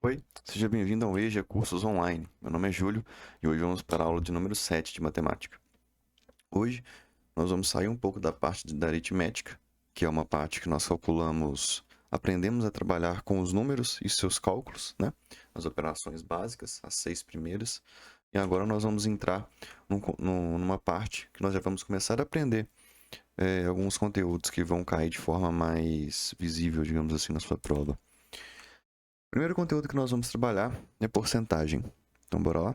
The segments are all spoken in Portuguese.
Oi, seja bem-vindo ao EJA Cursos Online. Meu nome é Júlio e hoje vamos para a aula de número 7 de matemática. Hoje nós vamos sair um pouco da parte da aritmética, que é uma parte que nós aprendemos a trabalhar com os números e seus cálculos, né? As operações básicas, as 6 primeiras. E agora nós vamos entrar numa parte que nós já vamos começar a aprender alguns conteúdos que vão cair de forma mais visível, digamos assim, na sua prova. O primeiro conteúdo que nós vamos trabalhar é porcentagem. Então, bora lá?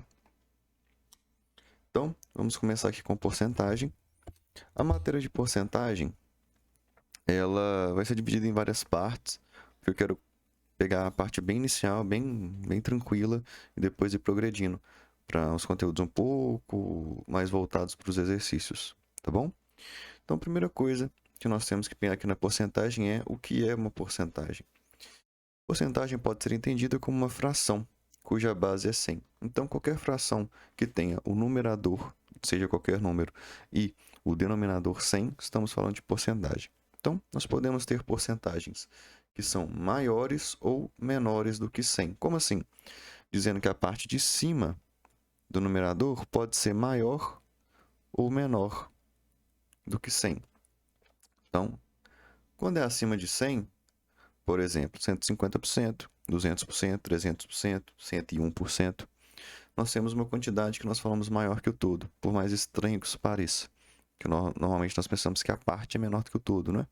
Então, vamos começar aqui com porcentagem. A matéria de porcentagem, ela vai ser dividida em várias partes, porque eu quero pegar a parte bem inicial, bem tranquila, e depois ir progredindo para os conteúdos um pouco mais voltados para os exercícios, tá bom? Então, a primeira coisa que nós temos que pegar aqui na porcentagem é o que é uma porcentagem. Porcentagem pode ser entendida como uma fração, cuja base é 100. Então, qualquer fração que tenha o numerador, seja qualquer número, e o denominador 100, estamos falando de porcentagem. Então, nós podemos ter porcentagens que são maiores ou menores do que 100. Como assim? Dizendo que a parte de cima do numerador pode ser maior ou menor do que 100. Então, quando é acima de 100, por exemplo, 150%, 200%, 300%, 101%, nós temos uma quantidade que nós falamos maior que o todo, por mais estranho que isso pareça. Que normalmente nós pensamos que a parte é menor do que o todo, né?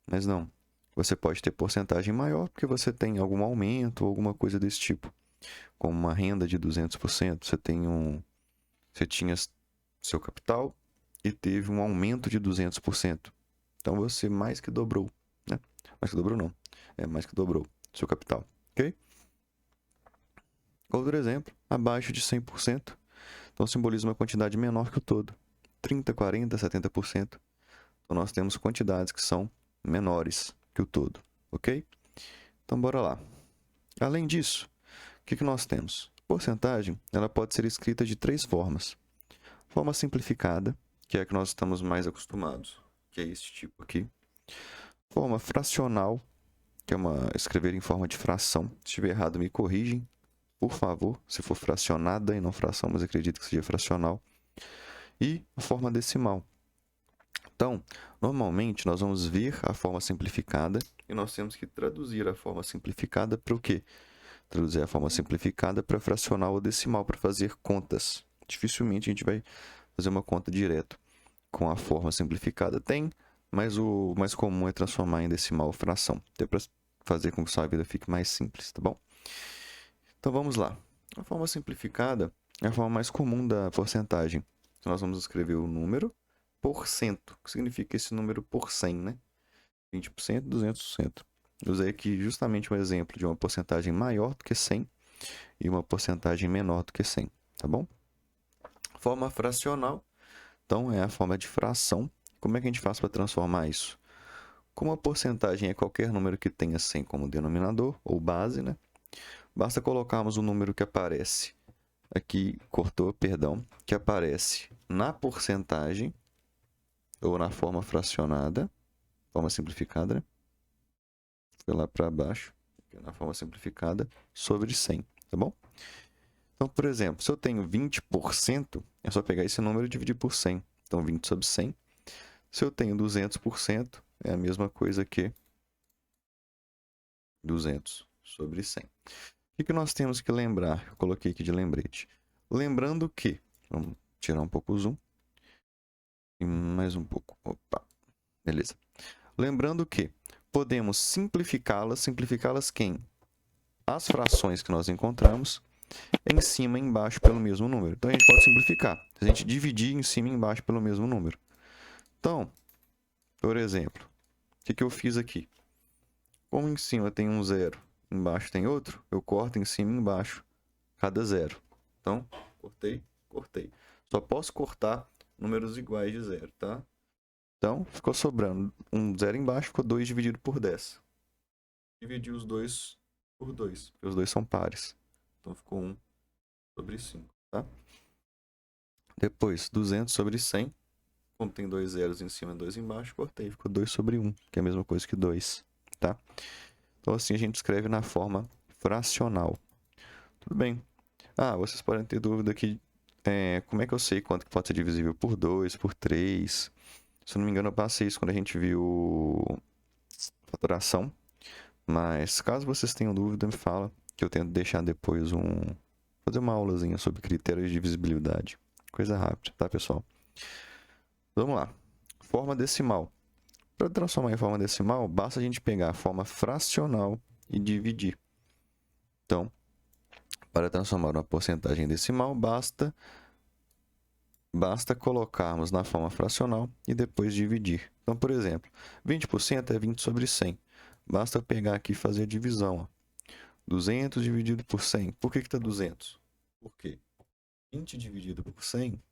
Mas não. Você pode ter porcentagem maior porque você tem algum aumento ou alguma coisa desse tipo. Como uma renda de 200%, você tinha seu capital e teve um aumento de 200%. Então você mais que dobrou, né? Mais que dobrou não. Mais que dobrou seu capital, ok? Outro exemplo, abaixo de 100%, então simboliza uma quantidade menor que o todo. 30, 40, 70%. Então nós temos quantidades que são menores que o todo, ok? Então bora lá. Além disso, o que nós temos? Porcentagem, ela pode ser escrita de 3 formas. Forma simplificada, que é a que nós estamos mais acostumados, que é esse tipo aqui. Forma fracional, que é escrever em forma de fração. Se estiver errado, me corrigem, por favor. Se for fracionada e não fração, mas acredito que seja fracional. E a forma decimal. Então, normalmente, nós vamos ver a forma simplificada e nós temos que traduzir a forma simplificada para o quê? Traduzir a forma simplificada para fracional ou decimal, para fazer contas. Dificilmente a gente vai fazer uma conta direto com a forma simplificada. Tem, mas o mais comum é transformar em decimal ou fração, até para fazer com que sua vida fique mais simples, tá bom? Então vamos lá. A forma simplificada é a forma mais comum da porcentagem. Então, nós vamos escrever o número por cento, que significa esse número por 100, né? 20%, 200%. Eu usei aqui justamente um exemplo de uma porcentagem maior do que 100 e uma porcentagem menor do que 100, tá bom? Forma fracional, então, é a forma de fração. Como é que a gente faz para transformar isso? Como a porcentagem é qualquer número que tenha 100 como denominador, ou base, né? Basta colocarmos o número que aparece aqui, perdão, que aparece na porcentagem, ou na forma fracionada, forma simplificada, né? Foi lá para baixo, na forma simplificada, sobre 100, tá bom? Então, por exemplo, se eu tenho 20%, é só pegar esse número e dividir por 100. Então, 20 sobre 100. Se eu tenho 200%, é a mesma coisa que 200 sobre 100. O que nós temos que lembrar? Eu coloquei aqui de lembrete. Lembrando que, vamos tirar um pouco o zoom, e mais um pouco, opa, beleza. Lembrando que podemos simplificá-las quem? As frações que nós encontramos em cima e embaixo pelo mesmo número. Então, a gente pode simplificar. Se a gente dividir em cima e embaixo pelo mesmo número. Então, por exemplo, o que eu fiz aqui? Como em cima tem um zero, embaixo tem outro, eu corto em cima e embaixo cada zero. Então, cortei. Só posso cortar números iguais de zero, tá? Então, ficou sobrando um zero embaixo, ficou 2 dividido por 10. Dividi os dois por 2, porque os dois são pares. Então, ficou 1 sobre 5, tá? Depois, 200 sobre 100. Como tem 2 zeros em cima e 2 embaixo, cortei. Ficou 2 sobre 1, que é a mesma coisa que 2, tá? Então, assim a gente escreve na forma fracional. Tudo bem. Ah, vocês podem ter dúvida aqui, como é que eu sei quanto que pode ser divisível por 2, por 3? Se eu não me engano, eu passei isso quando a gente viu fatoração. Mas caso vocês tenham dúvida, me fala, que eu tento deixar depois fazer uma aulazinha sobre critérios de divisibilidade. Coisa rápida, tá, pessoal? Vamos lá. Forma decimal. Para transformar em forma decimal, basta a gente pegar a forma fracional e dividir. Então, para transformar uma porcentagem decimal, basta colocarmos na forma fracional e depois dividir. Então, por exemplo, 20% é 20 sobre 100. Basta eu pegar aqui e fazer a divisão. Ó. 200 dividido por 100. Por que está 200? Por quê? 20 dividido por 100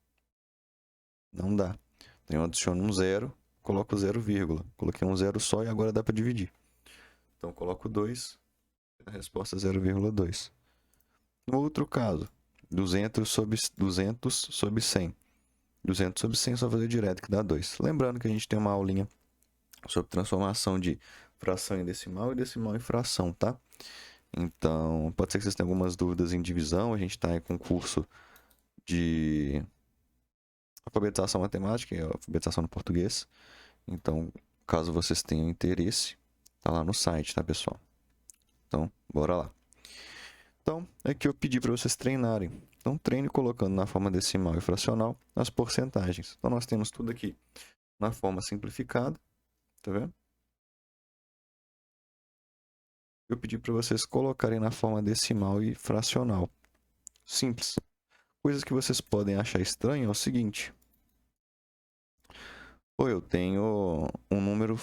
não dá. Então, eu adiciono um zero, coloco 0, coloquei um zero só e agora dá para dividir. Então, eu coloco 2, a resposta é 0,2. No outro caso, 200 sobre 100. 200 sobre 100 só fazer direto, que dá 2. Lembrando que a gente tem uma aulinha sobre transformação de fração em decimal e decimal em fração, tá? Então, pode ser que vocês tenham algumas dúvidas em divisão. A gente está com curso de alfabetização matemática e alfabetização no português. Então, caso vocês tenham interesse, tá lá no site, tá, pessoal? Então, bora lá. Então, é que eu pedi para vocês treinarem. Então, treine colocando na forma decimal e fracional as porcentagens. Então, nós temos tudo aqui na forma simplificada, tá vendo? Eu pedi para vocês colocarem na forma decimal e fracional. Simples. Coisas que vocês podem achar estranho é o seguinte. Pô, eu tenho um número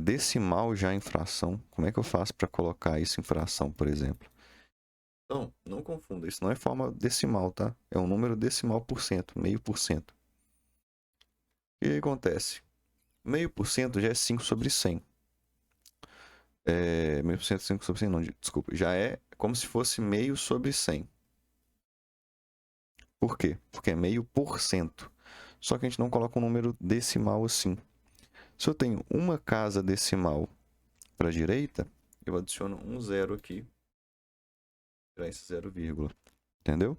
decimal já em fração. Como é que eu faço para colocar isso em fração, por exemplo? Então, não confunda, isso não é forma decimal, tá? É um número decimal por cento, meio por cento. O que acontece? Meio por cento já é 5 sobre 100. Meio por cento, 5 sobre 100, não, desculpa. Já é como se fosse meio sobre 100. Por quê? Porque é meio por cento. Só que a gente não coloca um número decimal assim. Se eu tenho uma casa decimal para a direita, eu adiciono um zero aqui. Tirar esse 0, entendeu?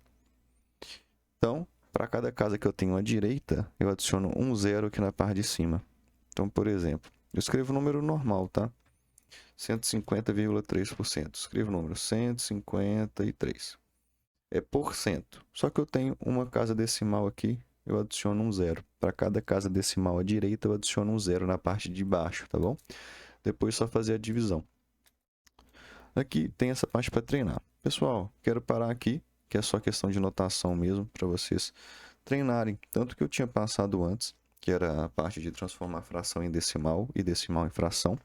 Então, para cada casa que eu tenho à direita, eu adiciono um zero aqui na parte de cima. Então, por exemplo, eu escrevo o número normal, tá? 150,3%. Escrevo o número 153. É por cento. Só que eu tenho uma casa decimal aqui, eu adiciono um zero. Para cada casa decimal à direita, eu adiciono um zero na parte de baixo, tá bom? Depois só fazer a divisão. Aqui tem essa parte para treinar. Pessoal, quero parar aqui, que é só questão de notação mesmo, para vocês treinarem. Tanto que eu tinha passado antes, que era a parte de transformar fração em decimal e decimal em fração,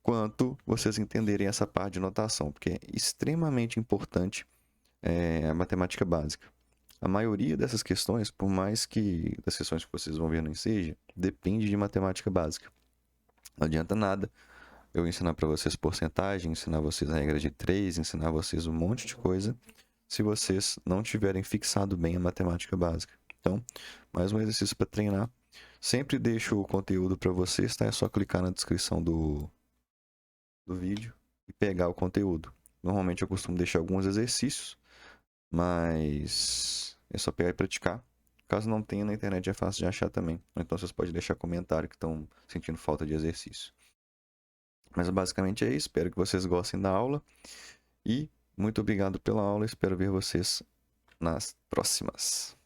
quanto vocês entenderem essa parte de notação, porque é extremamente importante a matemática básica. A maioria dessas questões, por mais que das questões que vocês vão ver no Enseja, depende de matemática básica. Não adianta nada eu ensinar para vocês porcentagem, ensinar vocês a regra de 3, ensinar vocês um monte de coisa, se vocês não tiverem fixado bem a matemática básica. Então, mais um exercício para treinar. Sempre deixo o conteúdo para vocês, tá? É só clicar na descrição do vídeo e pegar o conteúdo. Normalmente eu costumo deixar alguns exercícios, mas é só pegar e praticar. Caso não tenha, na internet é fácil de achar também. Então vocês podem deixar comentário que estão sentindo falta de exercício. Mas basicamente é isso. Espero que vocês gostem da aula. E muito obrigado pela aula. Espero ver vocês nas próximas.